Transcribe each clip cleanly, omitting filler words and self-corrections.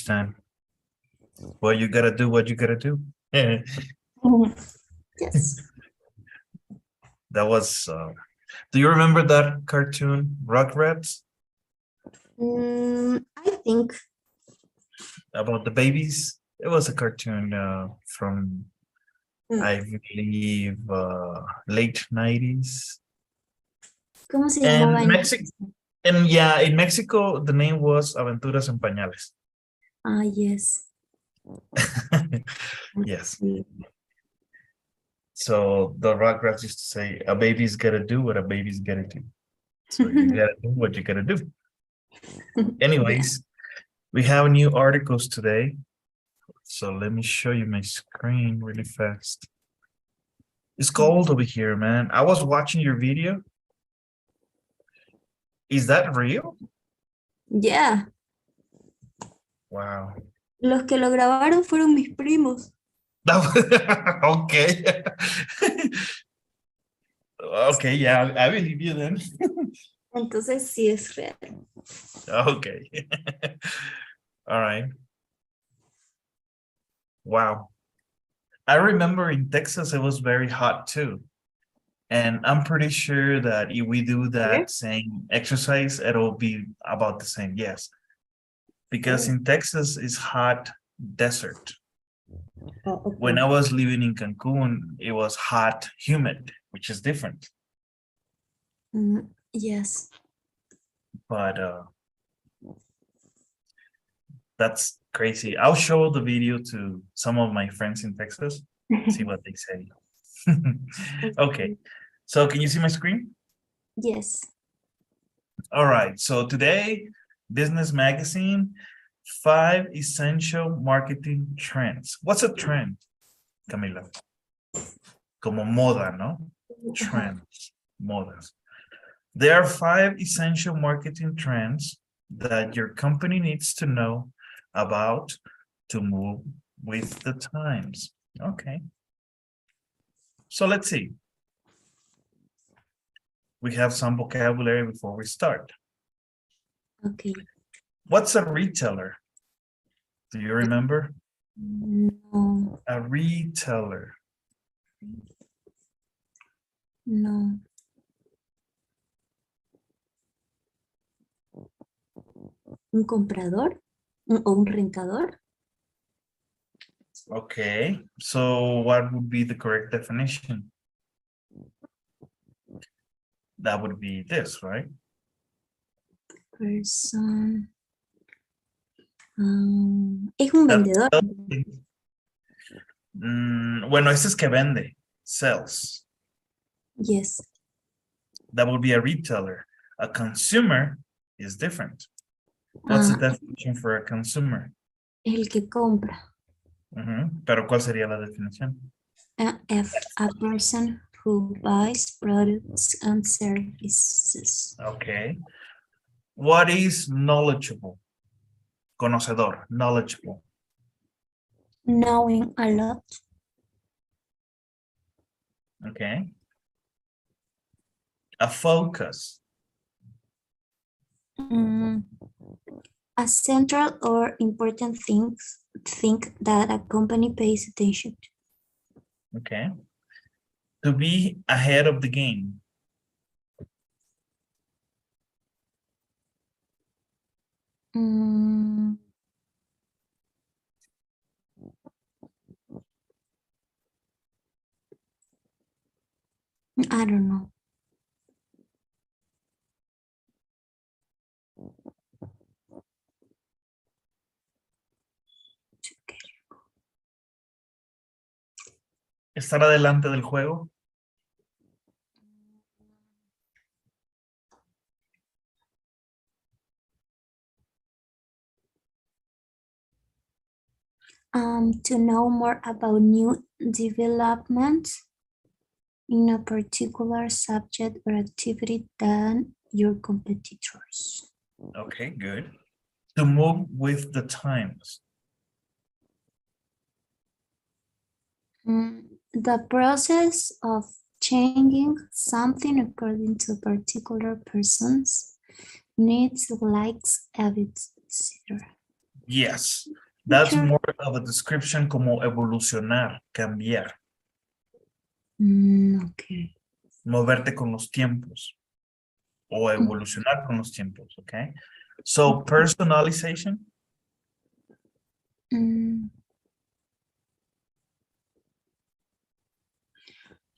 understand. Well, you gotta do what you gotta do. Yes. That was, do you remember that cartoon, Rugrats, I think. about the babies? It was a cartoon from, mm, I believe, late 90s. ¿Cómo se llamaba And en Mexico, and yeah, in Mexico, the name was Aventuras en Pañales. Ah, yes. Yes. Sí. So the Rugrats used to say, a baby's gotta do what a baby's gotta do. So you gotta do what you gotta do. Anyways, we have new articles today. So let me show you my screen really fast. It's cold over here, man. I was watching your video. Is that real? Yeah. Wow. Los que lo grabaron fueron mis primos. Okay. Okay, yeah, I believe you then. Entonces sí es real. Okay. All right. Wow. I remember in Texas, it was very hot too. And I'm pretty sure that if we do that same exercise, it'll be about the same. Yes. Because in Texas, it's hot desert. Oh, okay. When I was living in Cancun, it was hot, humid, which is different. Yes. But that's crazy. I'll show the video to some of my friends in Texas, see what they say. Okay, so can you see my screen? Yes. All right, so today, Business Magazine, 5 essential marketing trends. What's a trend, Camila? Como moda, no? Trends, modas. There are 5 essential marketing trends that your company needs to know about to move with the times. Okay. So let's see. We have some vocabulary before we start. Okay. What's a retailer? Do you remember? No. A retailer. No. ¿Un comprador? ¿O un rentador? Okay, so what would be the correct definition? That would be this, right? Person. Es un vendedor. Bueno, ese es que vende, sells. Yes. That would be a retailer. A consumer is different. What's the definition for a consumer? El que compra. Pero ¿cuál sería la definición? A person who buys products and services. Okay. What is knowledgeable? Conocedor, knowledgeable. Knowing a lot. Okay. A focus. A central or important thing that a company pays attention to. Okay. To be ahead of the game. I don't know. Estar adelante del juego. To know more about new developments in a particular subject or activity than your competitors. Okay, good. To move with the times. The process of changing something according to a particular person's needs, likes, habits, etc. Yes. That's Teacher. more of a description como evolucionar, cambiar, Okay. moverte con los tiempos o evolucionar con los tiempos, okay? So personalization, Mm.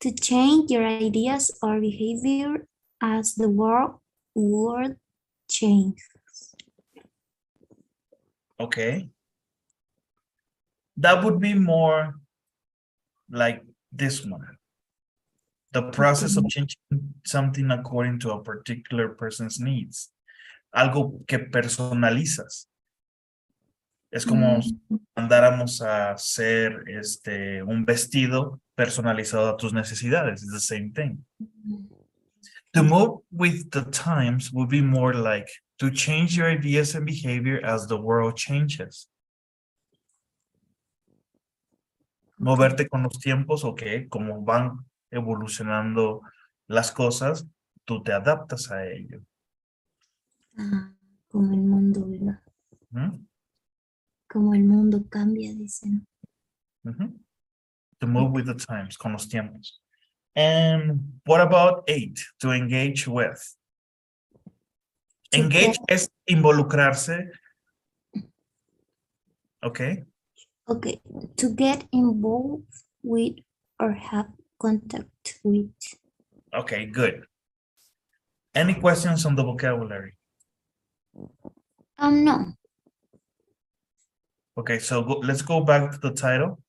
To change your ideas or behavior as the world changes. okay? That would be more like this one. The process of changing something according to a particular person's needs. Algo que personalizas. Es como si mandáramos a hacer un vestido personalizado a tus necesidades. It's the same thing. To move with the times would be more like to change your ideas and behavior as the world changes. Moverte con los tiempos, ok, como van evolucionando las cosas, tú te adaptas a ello. Como el mundo, ¿verdad? ¿Mm? Como el mundo cambia, dicen. To move with the times, con los tiempos. And what about 8? To engage with. Engage es involucrarse. Okay. Okay, to get involved with or have contact with. Okay, good. Any questions on the vocabulary? No. Okay, so let's go back to the title.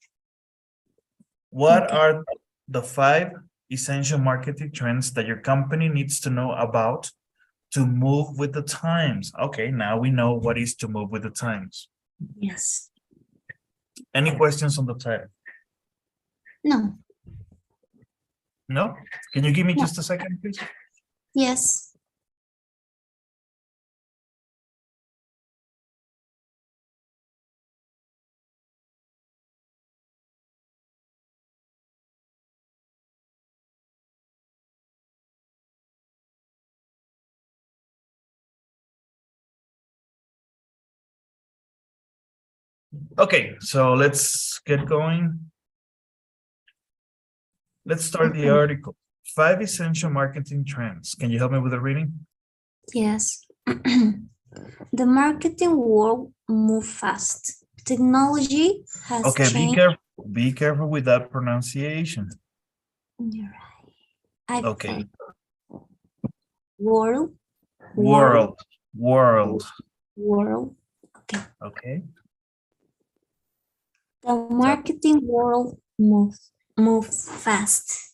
What are the 5 essential marketing trends that your company needs to know about to move with the times? Okay, now we know what is to move with the times. Yes. Any questions on the title? No. No? Can you give me just a second, please? Yes. Okay, so let's get going. Let's start the article. 5 essential marketing trends. Can you help me with the reading? Yes. The marketing world moves fast. Technology has changed. Be careful with that pronunciation. You're right. Okay. World. Okay. Okay. The marketing world moves fast.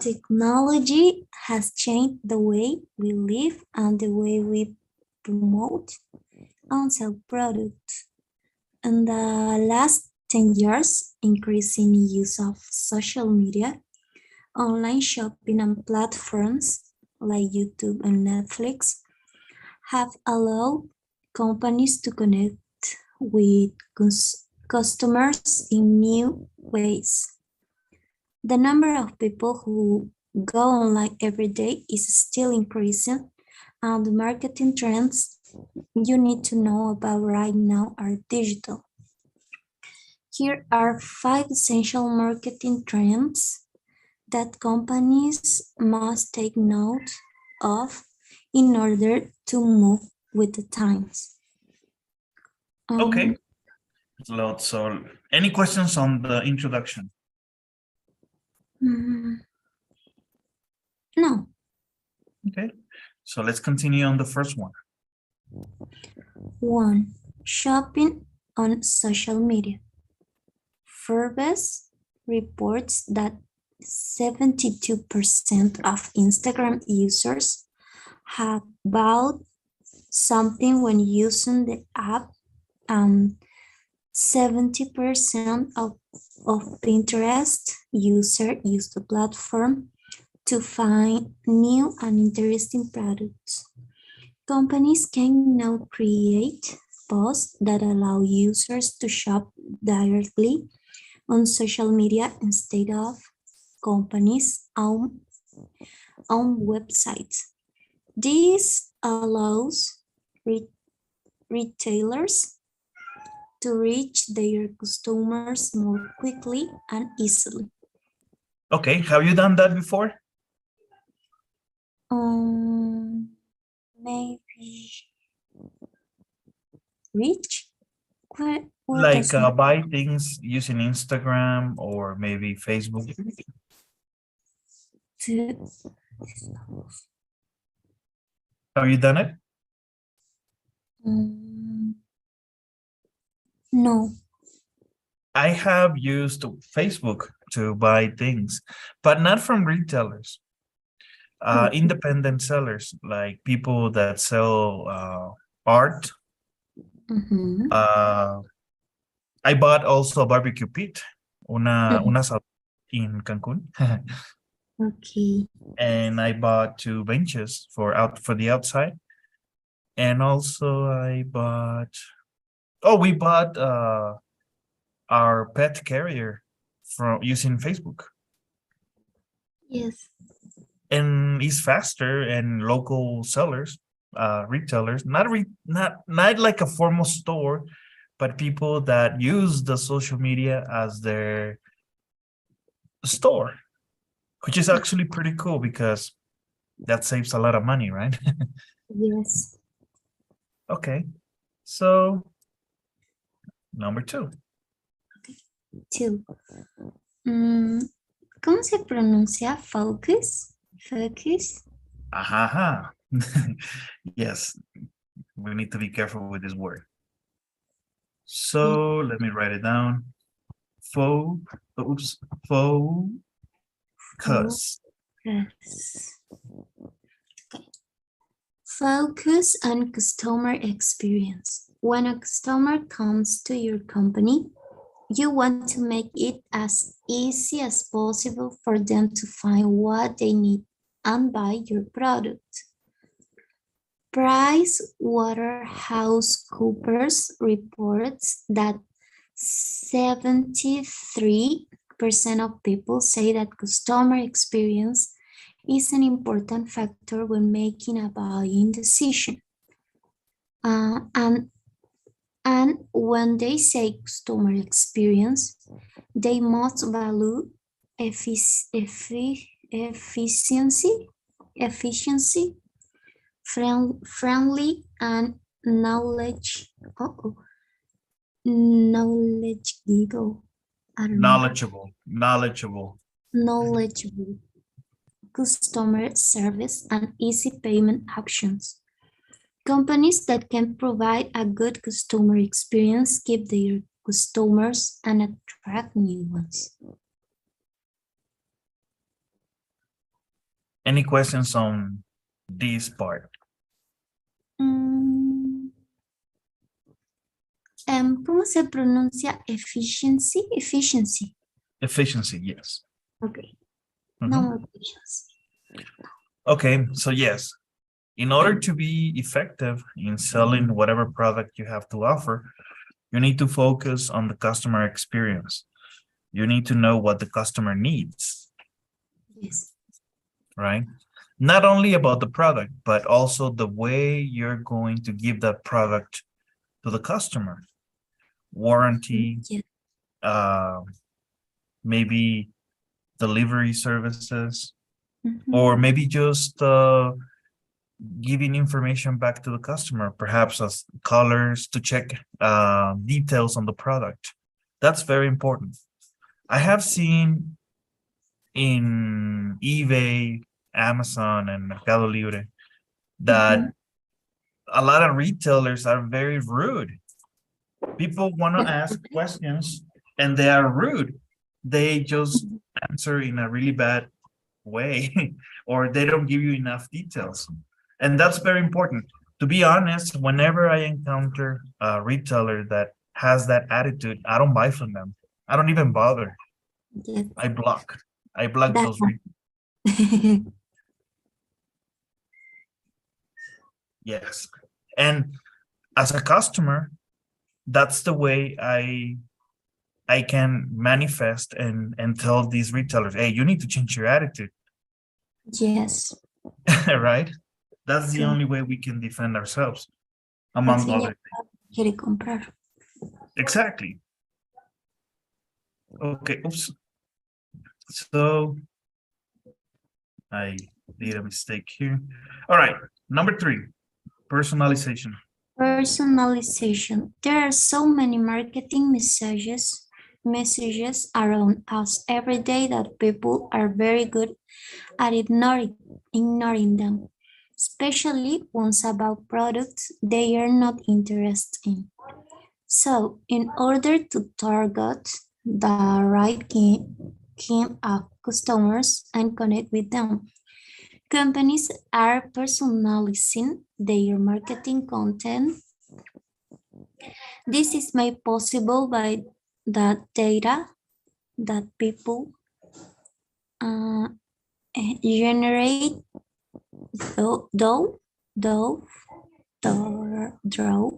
Technology has changed the way we live and the way we promote and sell products. In the last 10 years, increasing use of social media, online shopping and platforms like YouTube and Netflix have allowed companies to connect with customers in new ways. The number of people who go online every day is still increasing, and the marketing trends you need to know about right now are digital. Here are 5 essential marketing trends that companies must take note of in order to move with the times. Okay. So, any questions on the introduction? No. Okay. So let's continue on the first one. 1. Shopping on social media. Forbes reports that 72% of Instagram users have bought something when using the app, and 70% of Pinterest users use the platform to find new and interesting products. Companies can now create posts that allow users to shop directly on social media instead of companies' own websites. This allows retailers to reach their customers more quickly and easily. Okay, have you done that before? Maybe reach? What Like does it buy things using Instagram or maybe Facebook? do? Have you done it? No. I have used Facebook to buy things, but not from retailers. Okay. Independent sellers, like people that sell art. Mhm. I bought also a barbecue pit, in Cancun, Okay. and I bought two benches for the outside, and also I bought. Oh, we bought our pet carrier from using Facebook, Yes. and it's faster, and local sellers, retailers, not like a formal store, but people that use the social media as their store, which is actually pretty cool because that saves a lot of money, right? Yes. Okay, so number 2. Two. ¿Cómo se pronuncia focus? Focus. Aha. Yes, we need to be careful with this word. So let me write it down. Focus. Focus. Okay. Focus on customer experience. When a customer comes to your company, you want to make it as easy as possible for them to find what they need and buy your product. PricewaterhouseCoopers reports that 73% of people say that customer experience is an important factor when making a buying decision. And when they say customer experience, they must value efficiency, friendly, and knowledgeable. I don't know. Knowledgeable customer service and easy payment options. Companies that can provide a good customer experience keep their customers and attract new ones. Any questions on this part? ¿Cómo se pronuncia efficiency? Efficiency. Efficiency, yes. Okay. Mhm. No more questions. Okay, so yes, in order to be effective in selling whatever product you have to offer, you need to focus on the customer experience. You need to know what the customer needs. Yes. Right? Not only about the product, but also the way you're going to give that product to the customer. Warranty, Yes. maybe delivery services, Mhm. or maybe just giving information back to the customer, perhaps as colors to check details on the product. That's very important. I have seen in eBay, Amazon, and Mercado Libre that a lot of retailers are very rude. People want to ask questions and they are rude. They just answer in a really bad way or they don't give you enough details. And that's very important. To be honest, whenever I encounter a retailer that has that attitude, I don't buy from them. I don't even bother. Yes. I block. I block That those retailers. Yes. And as a customer, that's the way I can manifest and tell these retailers, hey, you need to change your attitude. Yes. Right? That's the Okay. only way we can defend ourselves, among Así ya other quiere comprar. Exactly. Okay, oops. So I did a mistake here. All right, number 3, personalization. Personalization. There are so many marketing messages around us every day that people are very good at ignoring them, especially ones about products they are not interested in. So, in order to target the right kind of customers and connect with them, companies are personalizing their marketing content. This is made possible by the data that people uh, generate, though, draw.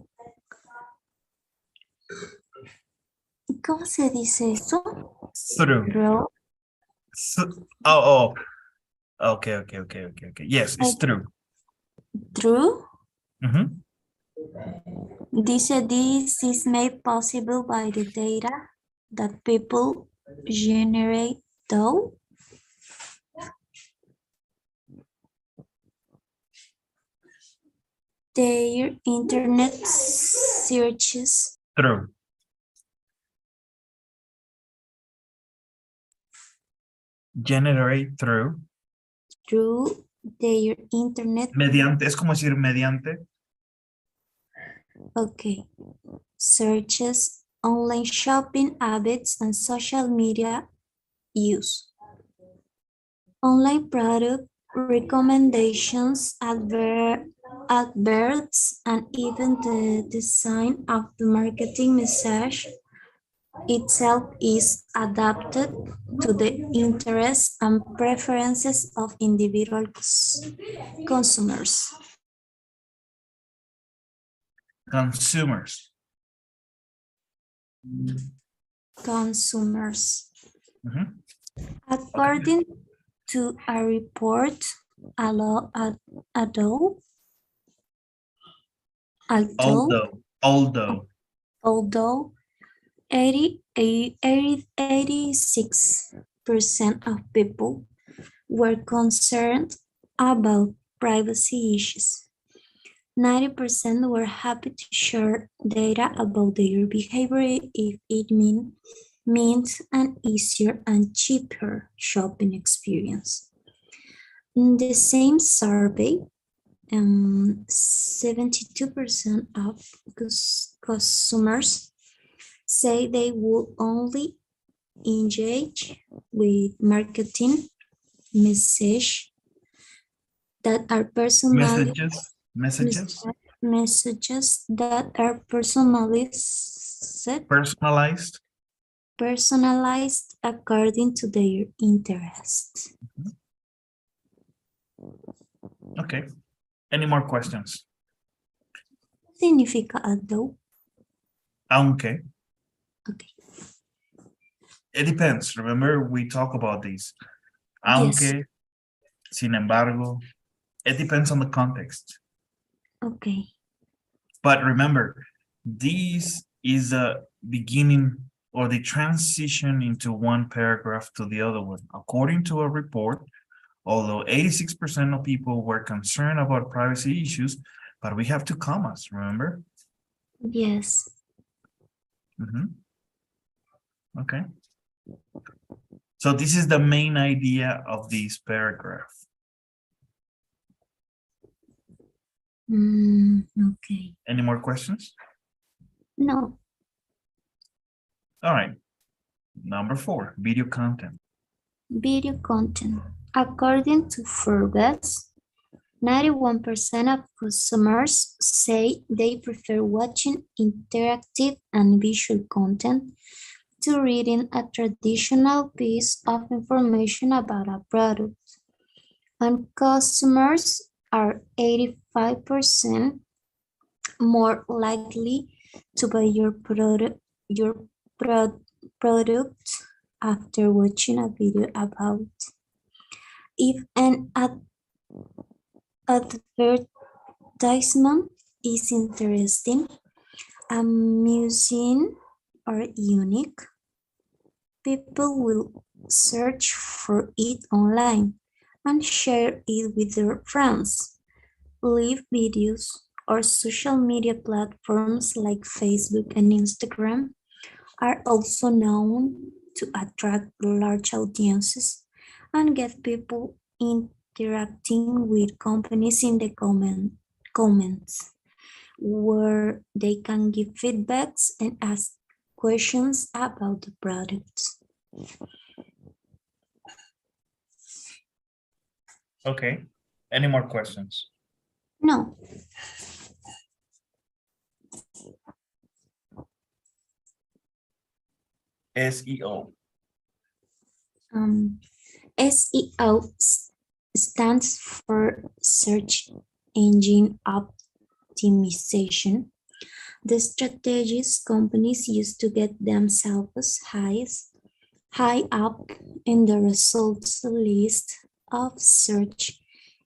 ¿Cómo se dice eso? Through. Draw. Oh. Okay. Yes, it's true. Through. Mhm. This is made possible by the data that people generate, though their internet searches. True. Generate through. Through their internet. Mediante, es como decir mediante. Okay. Searches, online shopping habits, and social media use. Online product recommendations, adverts, and even the design of the marketing message itself is adapted to the interests and preferences of individual consumers. Consumers. Mhm. According to a report, although although 86% of people were concerned about privacy issues. 90% were happy to share data about their behavior if it means an easier and cheaper shopping experience. In the same survey, 72% of consumers say they will only engage with marketing messages that are messages that are personalized according to their interests. Okay. Any more questions? Significa although. Aunque. Okay. It depends. Remember, we talk about these. Aunque, Yes. sin embargo, it depends on the context. Okay. But remember, this is a beginning or the transition into one paragraph to the other one. According to a report, although 86% of people were concerned about privacy issues, but we have 2 commas, remember? Yes. Okay. So this is the main idea of this paragraph. Okay. Any more questions? No. All right. Number 4, video content. Video content. According to Forbes, 91% of consumers say they prefer watching interactive and visual content to reading a traditional piece of information about a product. And customers are 85% more likely to buy your product after watching a video about. If an advertisement is interesting, amusing, are unique, people will search for it online and share it with their friends. Live videos or social media platforms like Facebook and Instagram are also known to attract large audiences and get people interacting with companies in the comments, where they can give feedbacks and ask questions about the products. Okay. Any more questions? No, SEO. SEO stands for Search Engine Optimization. The strategies companies use to get themselves high up in the results list of search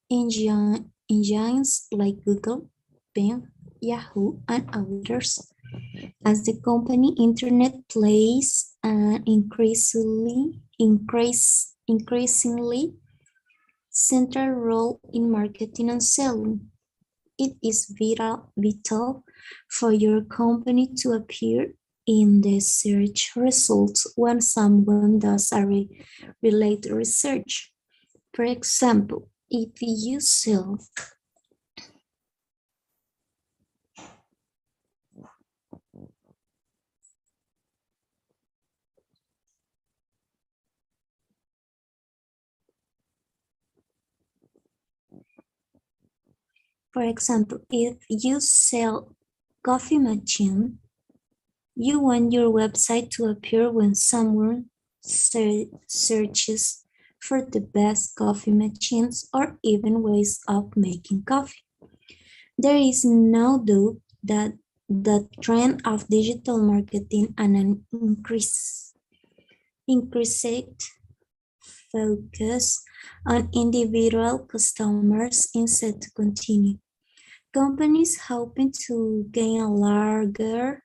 engines like Google, Bing, Yahoo, and others. As the company internet plays an increasingly central role in marketing and selling, it is vital for your company to appear in the search results when someone does a related research. For example, if you sell For example, if you sell coffee machine, you want your website to appear when someone searches for the best coffee machines or even ways of making coffee. There is no doubt that the trend of digital marketing and an increased focus on individual customers is set to continue. Companies hoping to gain a larger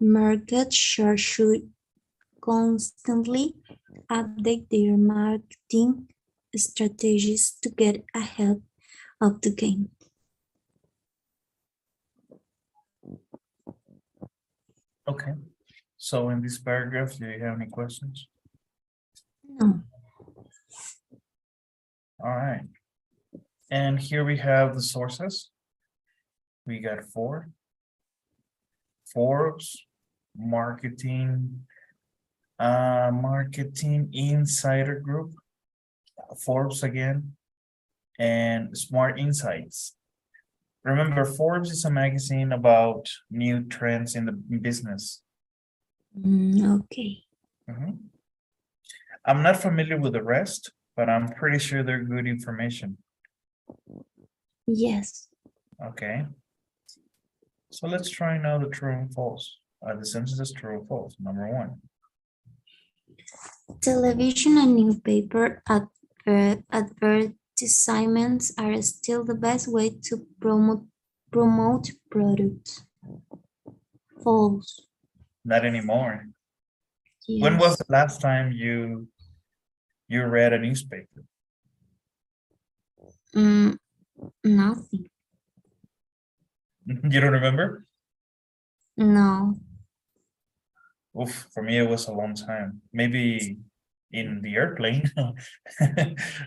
market share should constantly update their marketing strategies to get ahead of the game. Okay. So in this paragraph, do you have any questions? No. All right. And here we have the sources. We got 4. Forbes, marketing insider group, Forbes again, and Smart Insights. Remember, Forbes is a magazine about new trends in the business. Okay. I'm not familiar with the rest, but I'm pretty sure they're good information. Yes. Okay. So let's try now the true and false. The sentence is true or false. Number 1. Television and newspaper advertisements are still the best way to promote products. False. Not anymore. Yes. When was the last time you read a newspaper? Nothing. You don't remember? No. Oof, for me, it was a long time. Maybe in the airplane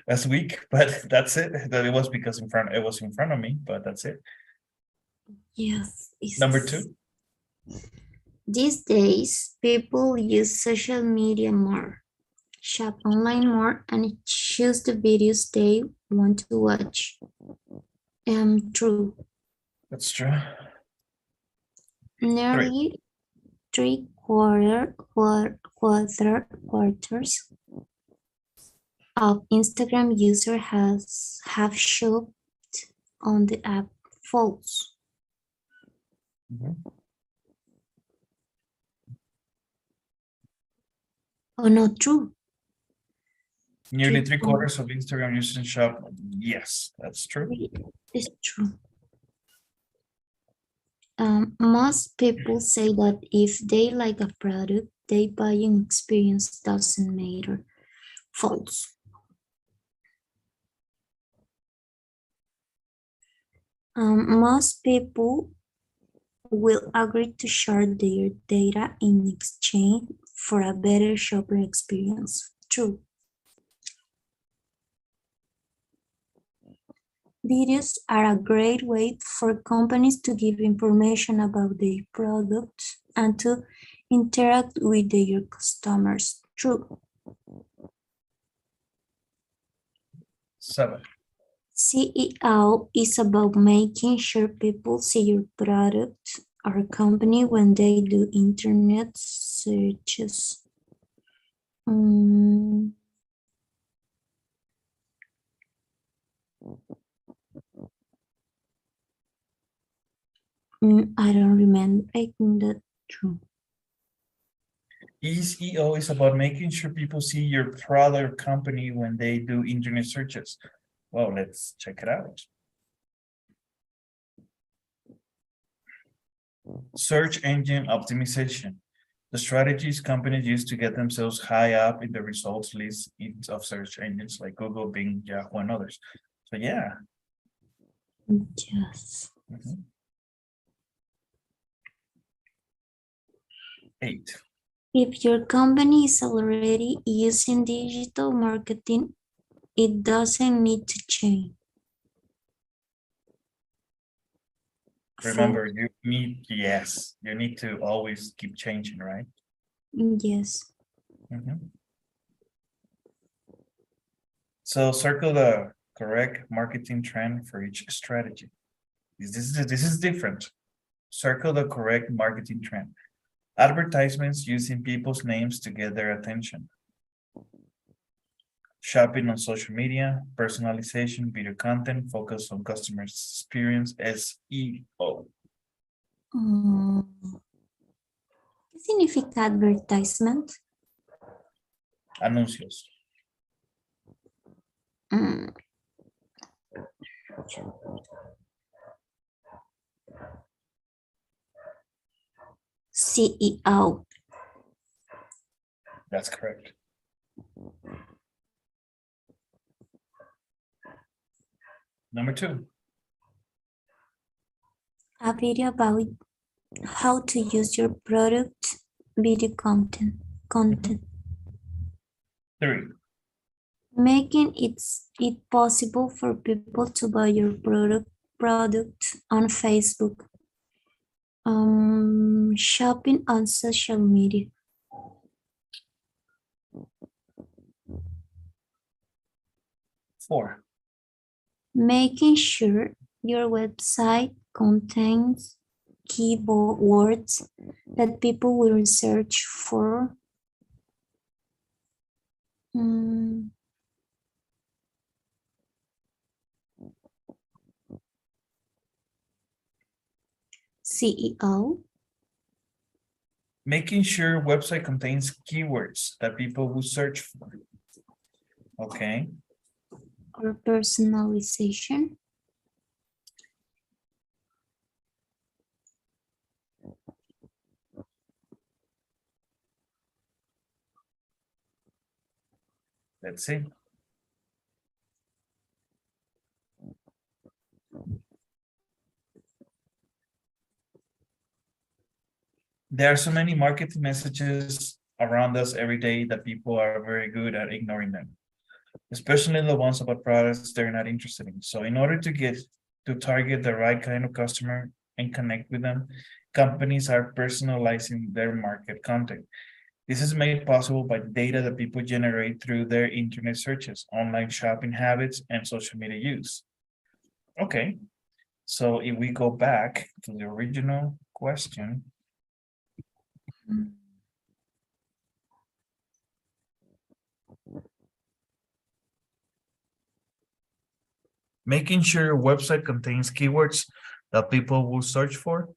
last week, but that's it. That it was because it was in front of me, but that's it. Yes. Number 2. These days, people use social media more, shop online more, and choose the videos they want to watch. True. That's true. Nearly quarters of Instagram users have shopped on the app. False. Oh, not true. Nearly 3/4 of Instagram users shop. Yes, that's true. It's true. Most people say that if they like a product, their buying experience doesn't matter. False. Most people will agree to share their data in exchange for a better shopper experience. True. Videos are a great way for companies to give information about their products and to interact with their customers. True. 7. CEO is about making sure people see your product or company when they do internet searches. I don't remember. I think that's true. SEO is about making sure people see your product company when they do internet searches. Well, let's check it out. Search engine optimization. The strategies companies use to get themselves high up in the results list of search engines like Google, Bing, Yahoo, and others. So yeah. Yes. 8. If your company is already using digital marketing, it doesn't need to change. Remember, you need to always keep changing, right? Yes. So circle the correct marketing trend for each strategy. This is different. Circle the correct marketing trend. Advertisements using people's names to get their attention. Shopping on social media, personalization, video content, focus on customer experience, SEO. ¿Qué significa advertisement? Anuncios. CEO. That's correct. Number 2. A video about how to use your product, video content. 3. Making it possible for people to buy your product on Facebook. Shopping on social media. 4. Making sure your website contains keywords that people will search for. CEO. Making sure website contains keywords that people will search for. Okay. Or personalization. Let's see. There are so many marketing messages around us every day that people are very good at ignoring them, especially the ones about products they're not interested in. So in order to target the right kind of customer and connect with them, companies are personalizing their market content. This is made possible by data that people generate through their internet searches, online shopping habits, and social media use. Okay, so if we go back to the original question, making sure your website contains keywords that people will search for,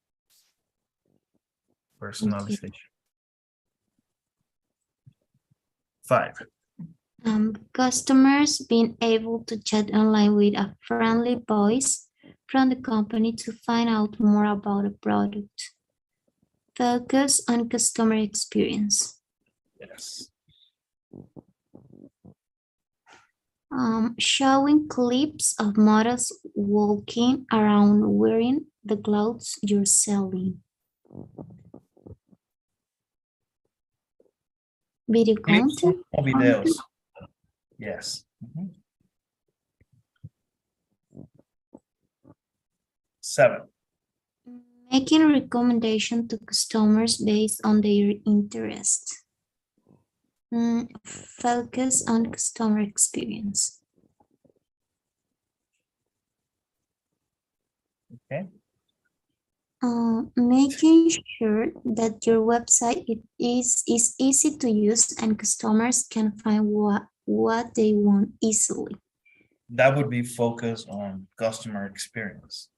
personalization. 5. Customers being able to chat online with a friendly voice, from the company to find out more about a product. Focus on customer experience. Yes. Showing clips of models walking around wearing the clothes you're selling. Video Clips content. or videos. Yes. Mhm. 7. Making recommendation to customers based on their interest. Focus on customer experience. Okay. Making sure that your website is easy to use and customers can find what they want easily. That would be focused on customer experience.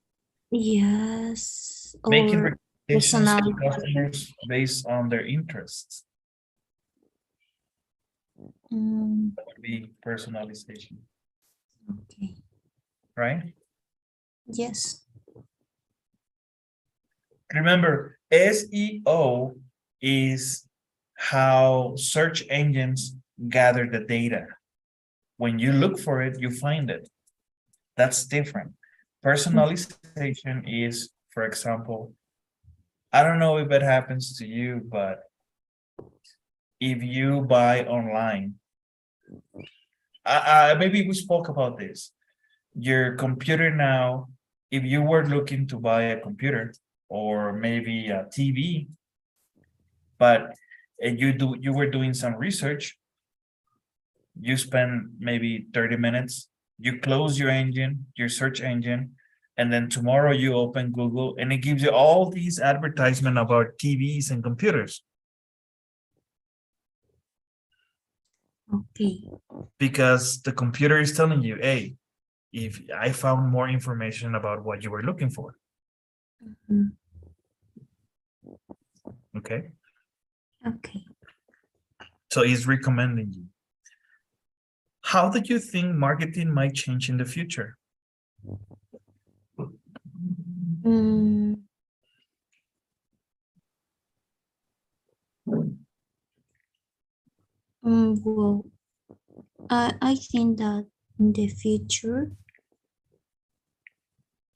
Yes, Making or recommendations to personal. customers based on their interests. That would be personalization, Okay. right? Yes. Remember, SEO is how search engines gather the data. When you look for it, you find it. That's different. Personalization is, for example, I don't know if it happens to you, but if you buy online, maybe we spoke about this. Your computer now, if you were looking to buy a computer or maybe a TV, but you were doing some research, you spend maybe 30 minutes, you close your engine, your search engine, and then tomorrow you open Google and it gives you all these advertisement about TVs and computers. Okay. Because the computer is telling you, hey, if I found more information about what you were looking for. Okay. Okay. So he's recommending you. How do you think marketing might change in the future? Mm, well, I think that in the future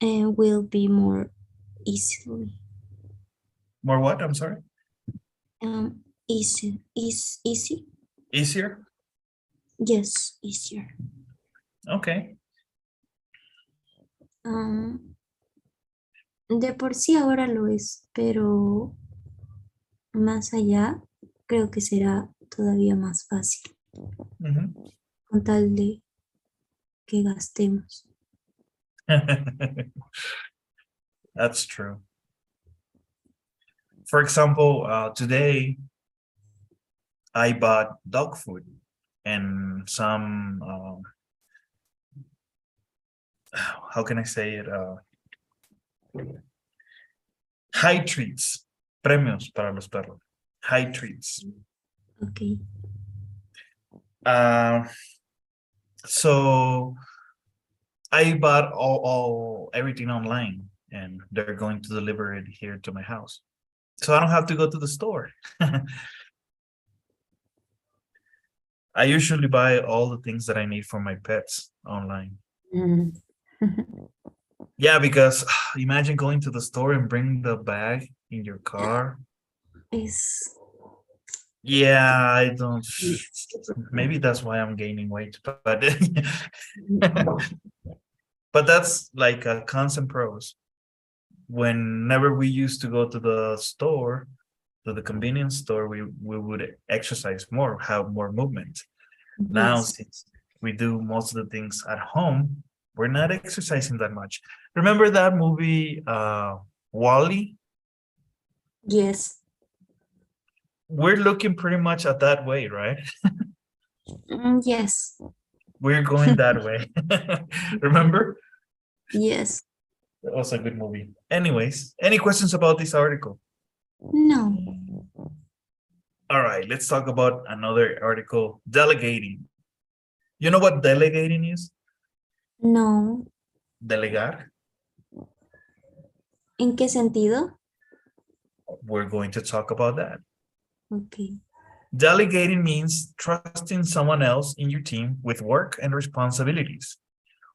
will be more easily. More what? I'm sorry. Easy. Easier? Yes, easier. Okay. De por sí ahora lo es, pero más allá creo que será todavía más fácil con tal de que gastemos. That's true. For example, today I bought dog food and some, how can I say it? High treats, premios para los perros. High treats. Okay. So I bought everything online and they're going to deliver it here to my house. So I don't have to go to the store. I usually buy all the things that I need for my pets online. Yeah, because imagine going to the store and bring the bag in your car. Es Yeah, I don't. Maybe that's why I'm gaining weight, but but that's like a constant pros. Whenever we used to go to the store, to the convenience store, we would exercise more, have more movement. Now, yes. since we do most of the things at home, we're not exercising that much. Remember that movie, Wall-E? Yes. We're looking pretty much at that way, right? Yes. We're going that way. Remember? Yes. That was a good movie. Anyways, any questions about this article? No. All right, let's talk about another article, delegating. You know what delegating is? No. Delegar? ¿En qué sentido? We're going to talk about that. Okay. Delegating means trusting someone else in your team with work and responsibilities.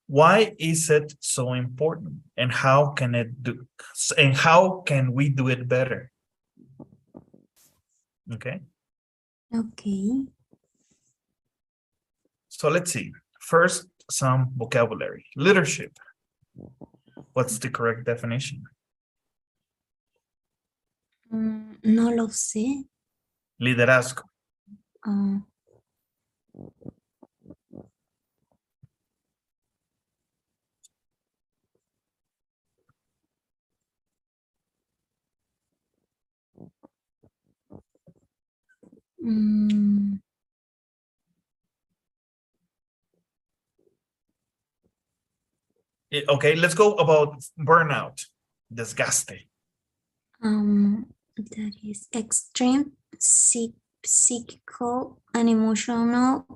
Why is it so important, and how can we do it better? Okay. Okay. So let's see. First, some vocabulary. Leadership. What's the correct definition? No lo sé. Liderazgo. Ah, mm, Okay, let's go about burnout. Desgaste. that is extreme psychical and emotional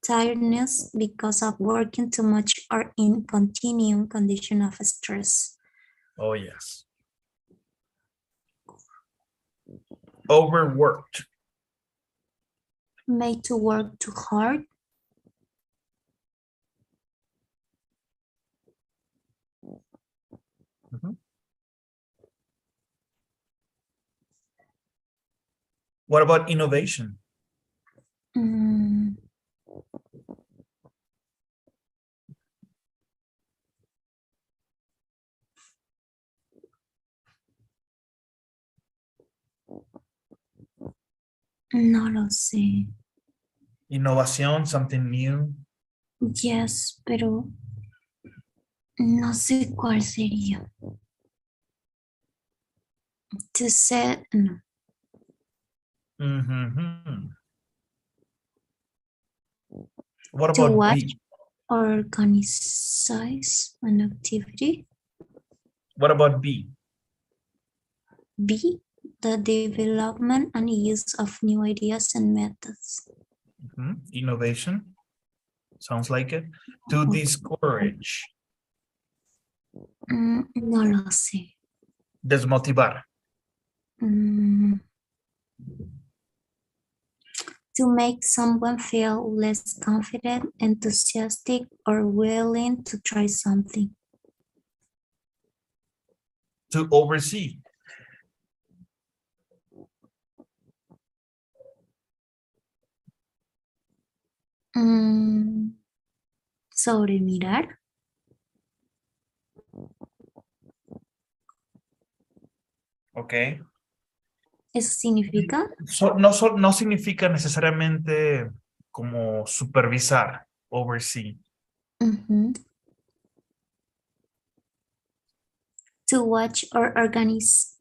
tiredness because of working too much or in continuing condition of stress. Oh, yes. Overworked. Made to work too hard. Mhm. What about innovation? Mm, no lo sé. Innovación, something new. Yes, pero no sé cuál sería. To set, no. Mhm. What To about watch B? or organize an activity. What about B? B, the development and use of new ideas and methods. Innovation. Sounds like it. To discourage. No lo sé. Desmotivar. Mm, to make someone feel less confident, enthusiastic, or willing to try something. To oversee. Sobre mirar. Okay. Eso significa. No significa necesariamente como supervisar, oversee. To watch or organize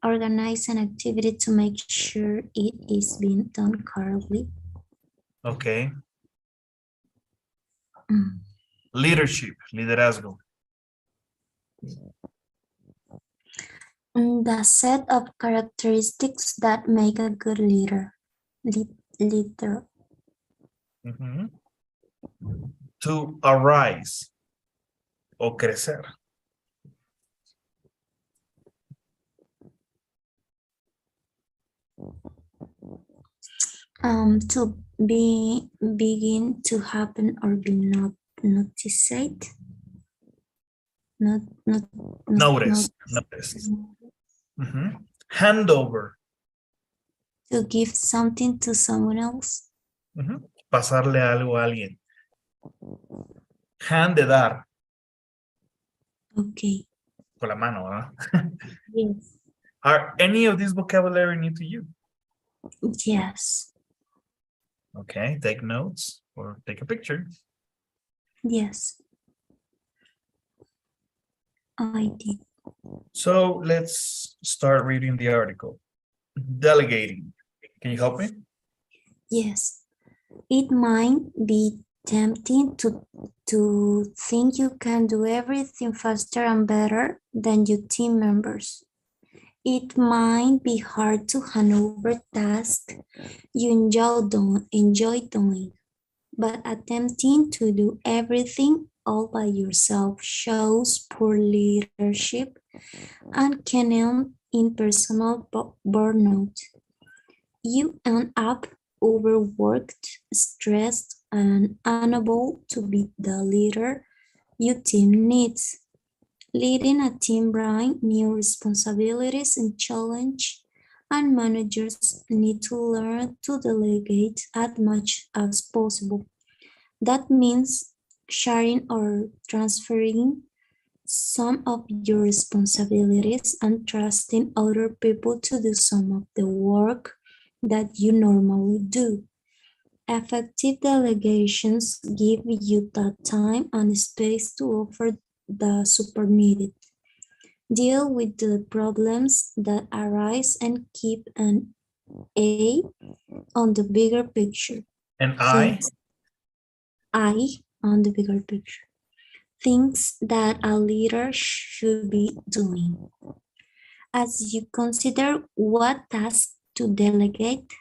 an activity to make sure it is being done correctly. Okay. Mm. Leadership, liderazgo. The set of characteristics that make a good leader. Leader. To arise o crecer. To begin to happen or be noticed. Notice. Handover. To give something to someone else. Pasarle algo a alguien. Hand de dar. Okay. Con la mano, ¿verdad? Yes. Are any of this vocabulary new to you? Yes. Okay, take notes or take a picture. Yes. I did. So let's start reading the article. Delegating. Can you help me? Yes. It might be tempting to think you can do everything faster and better than your team members. It might be hard to hand over tasks you enjoy doing, but attempting to do everything all by yourself shows poor leadership and can end in personal burnout. You end up overworked, stressed, and unable to be the leader your team needs. Leading a team brings new responsibilities and challenge, and managers need to learn to delegate as much as possible. That means sharing or transferring some of your responsibilities and trusting other people to do some of the work that you normally do. Effective delegations give you the time and space to offer the support needed, deal with the problems that arise, and keep an eye on the bigger picture. And Things on the bigger picture. Things that a leader should be doing. As you consider what tasks to delegate,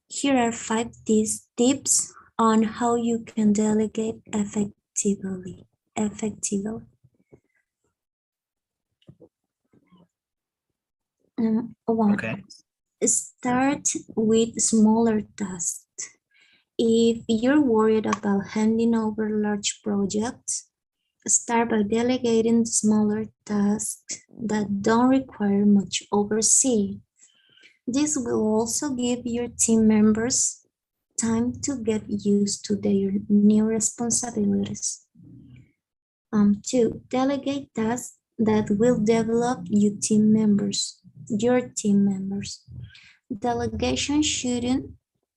here are 5 tips on how you can delegate effectively. 1. okay. Start with smaller tasks. If you're worried about handing over large projects, start by delegating smaller tasks that don't require much overseeing. This will also give your team members time to get used to their new responsibilities. 2. Delegate tasks that will develop your team members. Delegation shouldn't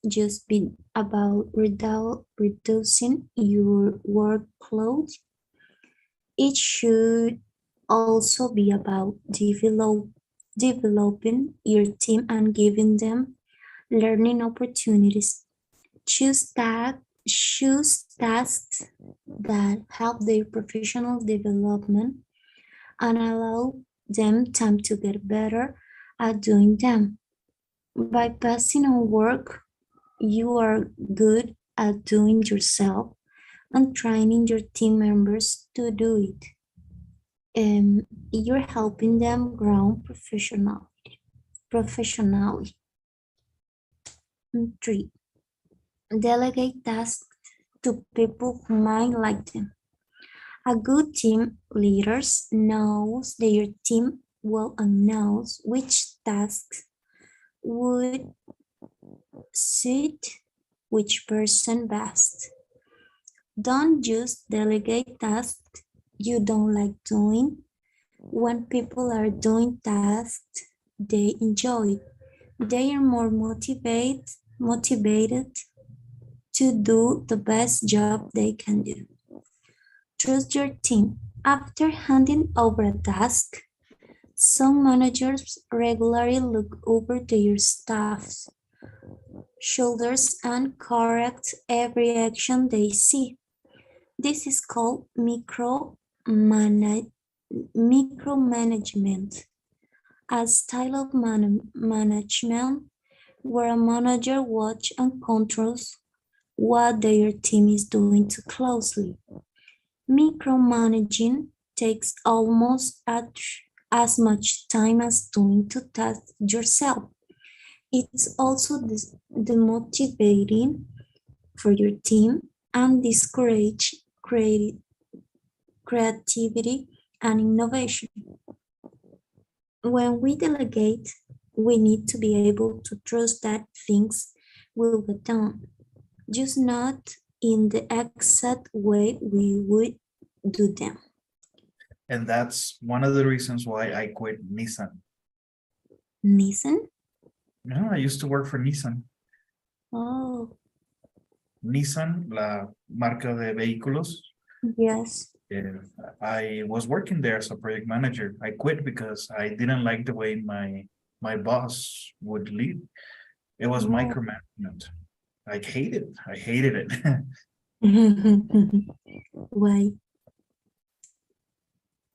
just be about reducing your workload. It should also be about developing your team and giving them learning opportunities. Choose tasks that help their professional development and allow them time to get better at doing them. By passing on work you are good at doing yourself and training your team members to do it. You're helping them grow professionally. 3. Delegate tasks to people who might like them. A good team leader knows their team well and knows which tasks would suit which person best. Don't just delegate tasks you don't like doing. When people are doing tasks they enjoy, they are more motivated to do the best job they can do. Trust your team. After handing over a task, some managers regularly look over their staff's shoulders and correct every action they see. This is called micromanagement, a style of management where a manager watches and controls what their team is doing too closely. Micromanaging takes almost as much time as doing two tasks yourself. It's also demotivating for your team and discourage creativity and innovation. When we delegate, we need to be able to trust that things will get done, just not in the exact way we would do them. And that's one of the reasons why I quit Nissan. Nissan? No, I used to work for Nissan. Oh, Nissan, la marca de vehículos. yes. I was working there as a project manager. I quit because I didn't like the way my boss would lead. It was Oh. micromanagement. I hated it. Why?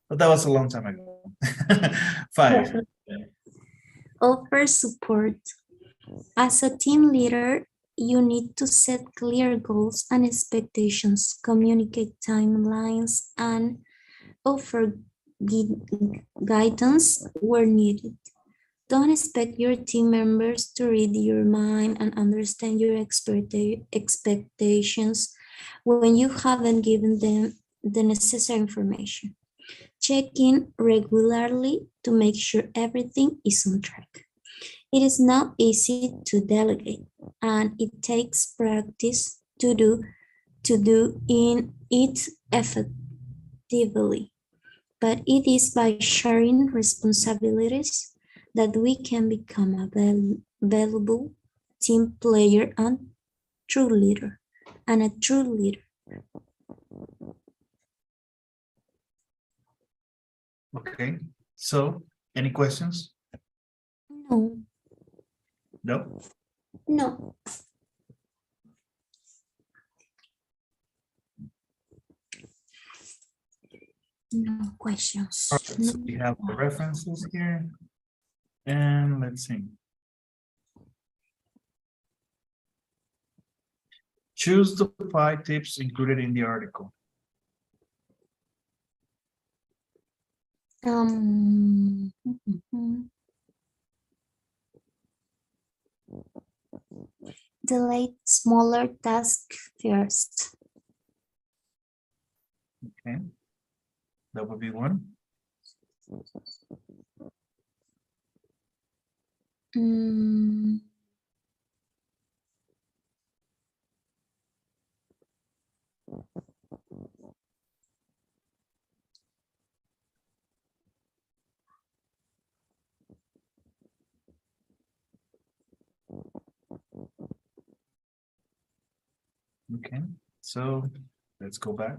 But that was a long time ago. 5. Offer support. As a team leader, you need to set clear goals and expectations, communicate timelines, and offer guidance where needed. Don't expect your team members to read your mind and understand your expectations when you haven't given them the necessary information. Check in regularly to make sure everything is on track. It is not easy to delegate, and it takes practice to do it effectively. But it is by sharing responsibilities that we can become a valuable team player and true leader, and a true leader. Okay, so any questions? No, No? no. No questions. All right, so we have the references here. And let's see. Choose the 5 tips included in the article. Delete smaller tasks first. Okay, that would be one. Mm, Okay, so let's go back.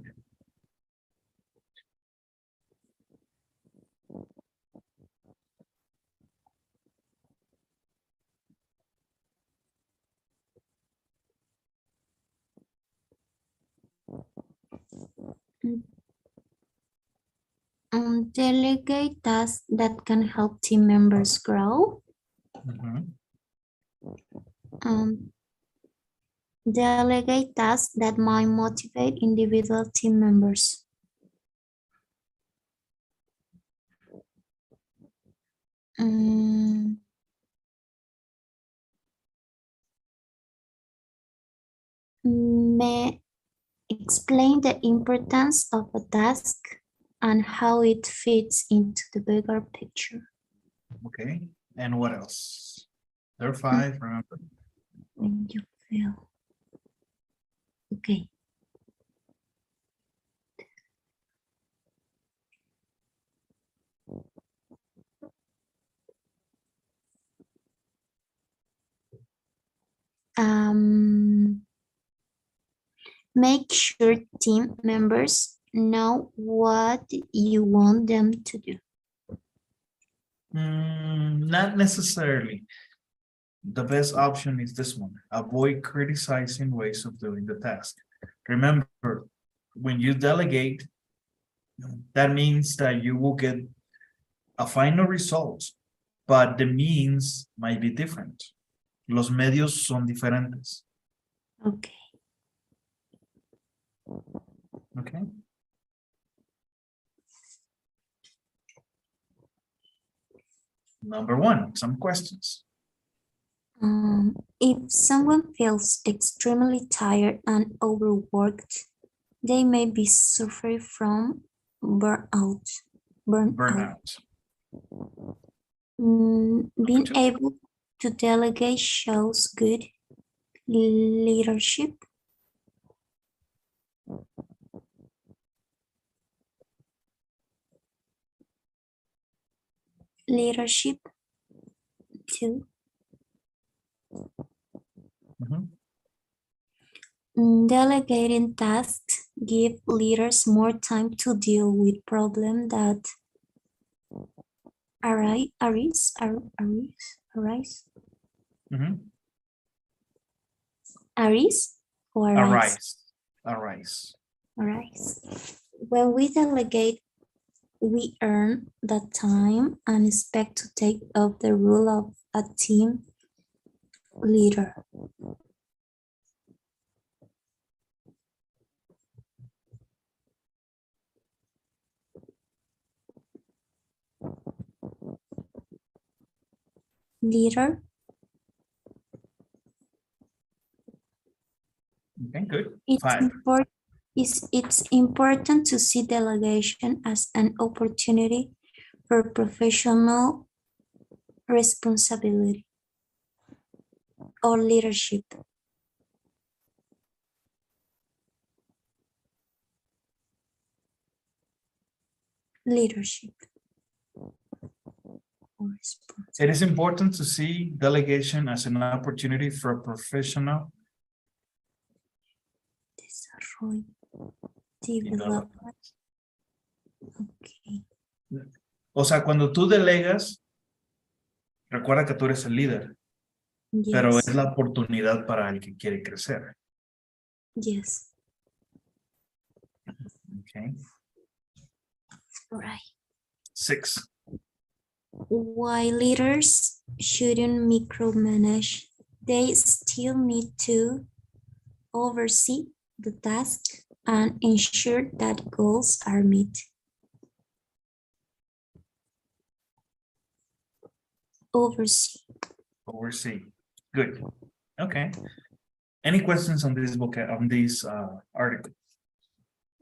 Delegate tasks that can help team members grow. Mhm. Um, Delegate tasks that might motivate individual team members. Mm, May explain the importance of a task and how it fits into the bigger picture. Okay, and what else? There are 5, remember. When you feel okay. Make sure team members know what you want them to do. Not necessarily. The best option is this one. Avoid criticizing ways of doing the task. Remember, when you delegate, that means that you will get a final result, but the means might be different. Los medios son diferentes. Okay. Okay. Number 1, some questions. If someone feels extremely tired and overworked, they may be suffering from burnout. Burnout. Being 2. able to delegate shows good leadership. Leadership. 2. Mhm. Delegating tasks give leaders more time to deal with problems that arise. Mhm. Arise or arise? Arise. Arise. Arise. When we delegate, we earn the time and expect to take up the role of a team leader. leader. Okay, good. It's 5. important. It's important to see delegation as an opportunity for professional responsibility or leadership. Leadership. Or It is important to see delegation as an opportunity for professional desarrollo. Development. Okay. O sea, cuando tú delegas, recuerda que tú eres el líder, pero es Yes. la oportunidad para el que quiere crecer. Yes. Okay. Right. 6. Why leaders shouldn't micromanage, they still need to oversee the task and ensure that goals are met. Oversee. Oversee. Good. Okay. Any questions on this book, on this article?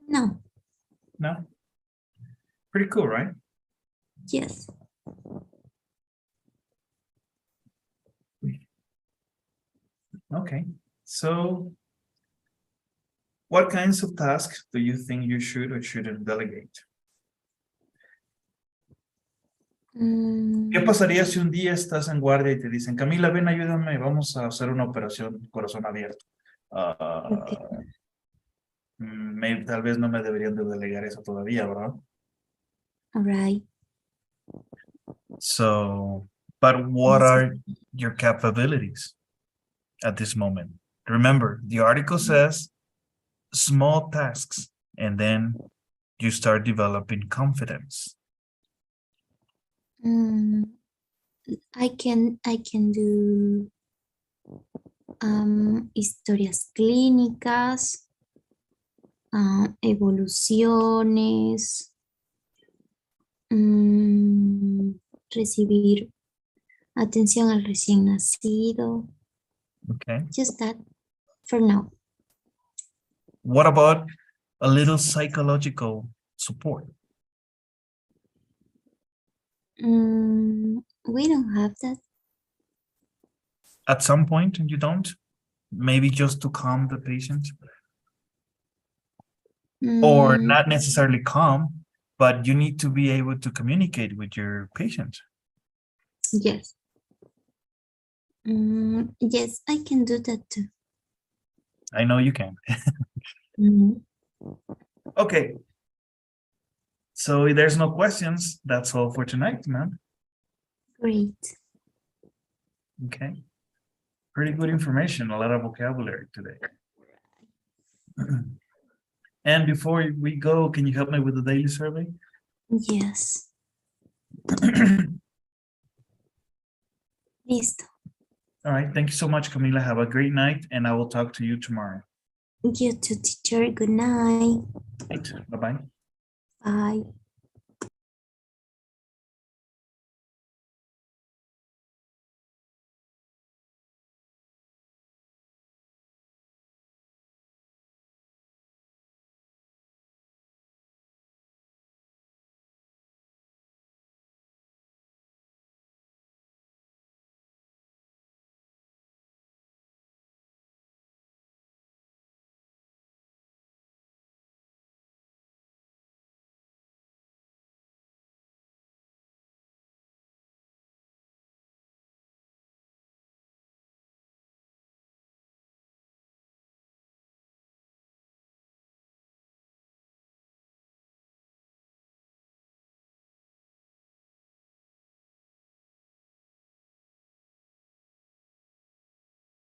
No. No? Pretty cool, right? Yes. Okay. So what kinds of tasks do you think you should or shouldn't delegate? ¿Qué pasaría si un día estás en guardia y te dicen, Camila, ven, ayúdame, vamos a hacer una operación corazón abierto? Okay. Tal vez no me deberían de delegar eso todavía, ¿verdad? All right. So, but what are your capabilities at this moment? Remember, the article says small tasks, and then you start developing confidence. I can do historias clínicas, evoluciones, recibir atención al recién nacido. Okay. Just that for now. What about a little psychological support? We don't have that. At some point, you don't? Maybe just to calm the patient? Or not necessarily calm, but you need to be able to communicate with your patient. Yes. Yes, I can do that too. I know you can. Okay. So if there's no questions, that's all for tonight, man. Great. Okay. Pretty good information, a lot of vocabulary today. And before we go, can you help me with the daily survey? Yes. Listo. All right. Thank you so much, Camila. Have a great night, and I will talk to you tomorrow. You too, teacher. Good night. Right. Bye-bye. Bye.